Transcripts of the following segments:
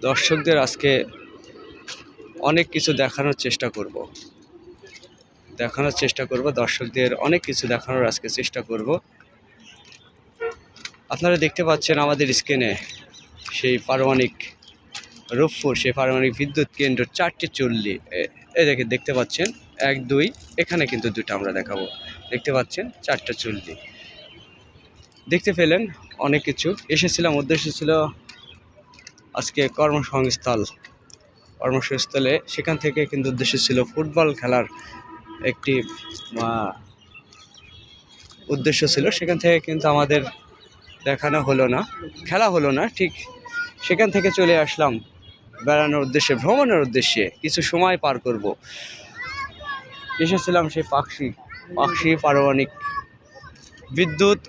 দর্শকদের আজকে অনেক কিছু দেখানোর চেষ্টা করব দর্শকদের অনেক কিছু দেখানোর আজকে চেষ্টা করব। আপনারা দেখতে পাচ্ছেন আমাদের স্ক্রিনে সেই পারমাণবিক রূপপুর, সেই পারমাণবিক বিদ্যুৎ কেন্দ্র 4টি চুল্লি এই দেখতে পাচ্ছেন 1 2, এখানে কিন্তু 2টা আমরা দেখাবো। দেখতে পাচ্ছেন 4টা চুল্লি দেখতে পেলেন। অনেক কিছু এসেছিলাম, উদ্দেশ্য ছিল আজকে কর্মস্থলে, সেখান থেকে কিন্তু উদ্দেশ্য ছিল ফুটবল খেলার একটি উদ্দেশ্য ছিল। সেখান থেকে কিন্তু আমাদের খেলা হলো না ঠিক। সেখান থেকে চলে আসলাম বেড়ানোর উদ্দেশ্যে, ভ্রমণের উদ্দেশ্যে, কিছু সময় পার করব। এসেছিলাম সেই পাকশি পারমাণবিক বিদ্যুৎ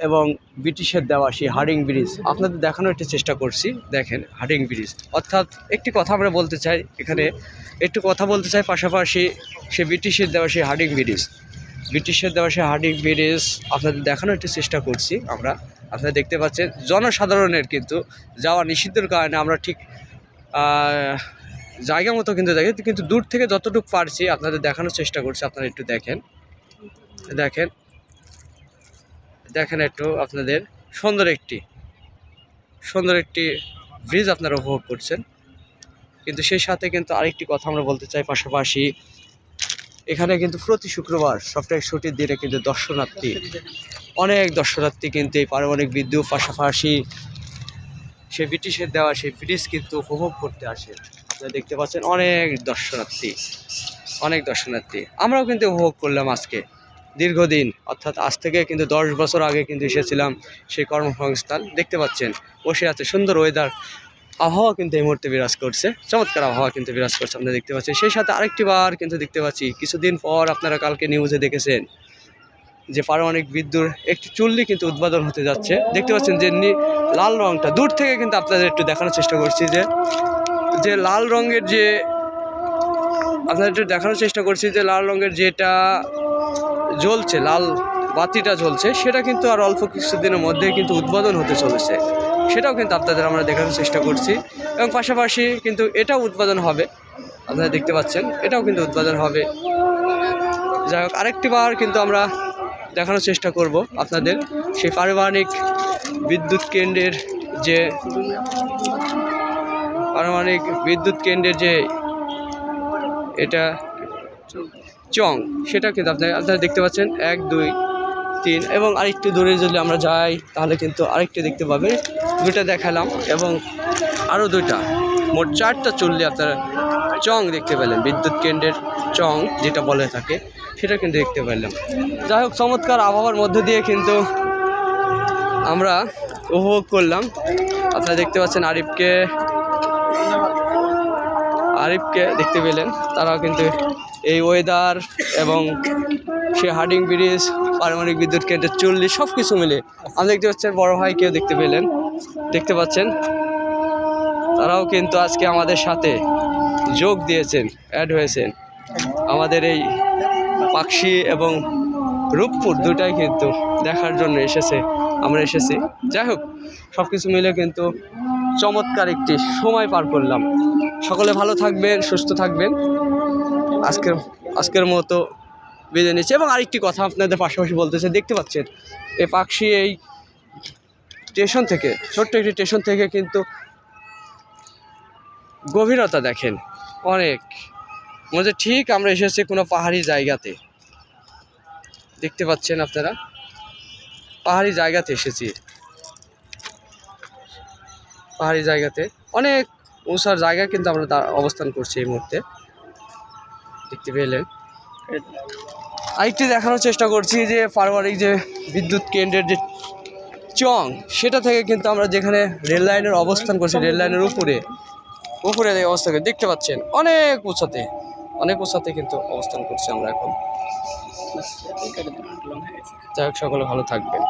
এবং ব্রিটিশের দেওয়া সেই হার্ডিং ব্রিজ আপনাদের দেখানোর একটি চেষ্টা করছি। দেখেন হার্ডিং ব্রিজ, অর্থাৎ একটি কথা আমরা বলতে চাই, এখানে একটু কথা বলতে চাই, পাশাপাশি সে ব্রিটিশের দেওয়া সেই হার্ডিং ব্রিজ আপনাদের দেখানোর একটি চেষ্টা করছি আমরা। আপনারা দেখতে পাচ্ছেন জনসাধারণের কিন্তু যাওয়া নিষিদ্ধের কারণে আমরা ঠিক জায়গা মতো কিন্তু দেখি, কিন্তু দূর থেকে যতটুকু পারছি আপনাদের দেখানোর চেষ্টা করছি। আপনারা একটু দেখেন একটু, আপনাদের সুন্দর একটি ব্রিজ আপনারা উপভোগ করছেন। কিন্তু সেই সাথে কিন্তু আরেকটি কথা আমরা বলতে চাই, পাশাপাশি এখানে কিন্তু প্রতি শুক্রবার সপ্তাহে ছুটির দিনে কিন্তু অনেক দর্শনার্থী কিন্তু এই পারমাণবিক বিদ্যুৎ, পাশাপাশি সে ব্রিটিশের দেওয়া সেই ব্রিজ কিন্তু উপভোগ করতে আসে। আপনারা দেখতে পাচ্ছেন অনেক দর্শনার্থী আমরাও কিন্তু উপভোগ করলাম আজকে দীর্ঘদিন, অর্থাৎ আজ থেকে কিন্তু 10 বছর আগে কিন্তু এসেছিলাম সেই কর্মসংস্থান। দেখতে পাচ্ছেন বসে আছে, সুন্দর ওয়েদার, আবহাওয়া কিন্তু এই মুহূর্তে বিরাজ করছে, চমৎকার আবহাওয়া কিন্তু বিরাজ করছে আপনারা দেখতে পাচ্ছেন। সেই সাথে আরেকটি বার কিন্তু দেখতে পাচ্ছি কিছুদিন পর, আপনারা কালকে নিউজে দেখেছেন যে পারমাণবিক বিদ্যুৎ একটি চুল্লি কিন্তু উদ্বোধন হতে যাচ্ছে। দেখতে পাচ্ছেন যে লাল রংটা দূর থেকে কিন্তু আপনাদের একটু দেখানোর চেষ্টা করছি, যে লাল রঙের যে আপনাদের একটু দেখানোর চেষ্টা করছি যে লাল রঙের যেটা জ্বলছে, লাল বাতিটা জ্বলছে, সেটা কিন্তু আর অল্প কিছুদিনের মধ্যেই কিন্তু উদ্বোধন হতে চলেছে। সেটাও কিন্তু আপনাদের আমরা দেখানোর চেষ্টা করছি, এবং পাশাপাশি কিন্তু এটাও উদ্বোধন হবে। আপনারা দেখতে পাচ্ছেন এটাও কিন্তু উদ্বোধন হবে। যাই হোক, আরেকটি বার কিন্তু আমরা দেখানোর চেষ্টা করব আপনাদের সেই পারমাণবিক বিদ্যুৎ কেন্দ্রের যে এটা চং, সেটা কিন্তু আপনারা দেখতে পাচ্ছেন 1 2 3, এবং আরেকটু দূরে যদি আমরা যাই তাহলে কিন্তু আরেকটি দেখতে পাবেন। 2টা দেখালাম এবং আরও 2টা, মোট 4টা চুল্লি আপনারা চং দেখতে পেলেন, বিদ্যুৎ কেন্দ্রের চং যেটা বলে থাকে, সেটা কিন্তু দেখতে পেলাম। যাই হোক, চমৎকার আবহাওয়ার মধ্যে দিয়ে কিন্তু আমরা উপভোগ করলাম। আপনারা দেখতে পাচ্ছেন আরিফকে দেখতে পেলেন, তারাও কিন্তু এই ওয়েদার এবং সে হার্ডিং ব্রিজ, পারমাণবিক বিদ্যুৎ কেন্দ্রের চুল্লি সব কিছু মিলে আমরা দেখতে পাচ্ছেন। বড় ভাইকেও দেখতে পাচ্ছেন, তারাও কিন্তু আজকে আমাদের সাথে যোগ দিয়েছেন, অ্যাড হয়েছেন। আমাদের এই পাকশি এবং রূপপুর দুটাই কিন্তু দেখার জন্য আমরা এসেছি। যাই হোক, সব কিছু মিলে কিন্তু চমৎকার একটি সময় পার করলাম। সকলে ভালো থাকবেন, সুস্থ থাকবেন। আজকের মতো বিদায় নিচ্ছি। এবং আরেকটি কথা আপনাদের পাশাপাশি বলতে চাই, দেখতে পাচ্ছেন এই পাকশি এই স্টেশন থেকে, ছোট্ট একটি স্টেশন থেকে কিন্তু গভীরতা দেখেন অনেক, মনে ঠিক আমরা এসেছি কোনো পাহাড়ি জায়গাতে। দেখতে পাচ্ছেন আপনারা, পাহাড়ি জায়গাতে এসেছি, অনেক উঁচার জায়গা কিন্তু আমরা অবস্থান করছি এই মুহূর্তে। দেখতে পেলেন, আরেকটি দেখানোর চেষ্টা করছি যে পারমাণবিক যে বিদ্যুৎ কেন্দ্রের যে চং, সেটা থেকে কিন্তু আমরা যেখানে রেল লাইনের অবস্থান করছি, রেল লাইনের উপরে অবস্থান করে দেখতে পাচ্ছেন অনেক উঁচাতে কিন্তু অবস্থান করছি আমরা এখন। যাই হোক, সকলে ভালো থাকবেন।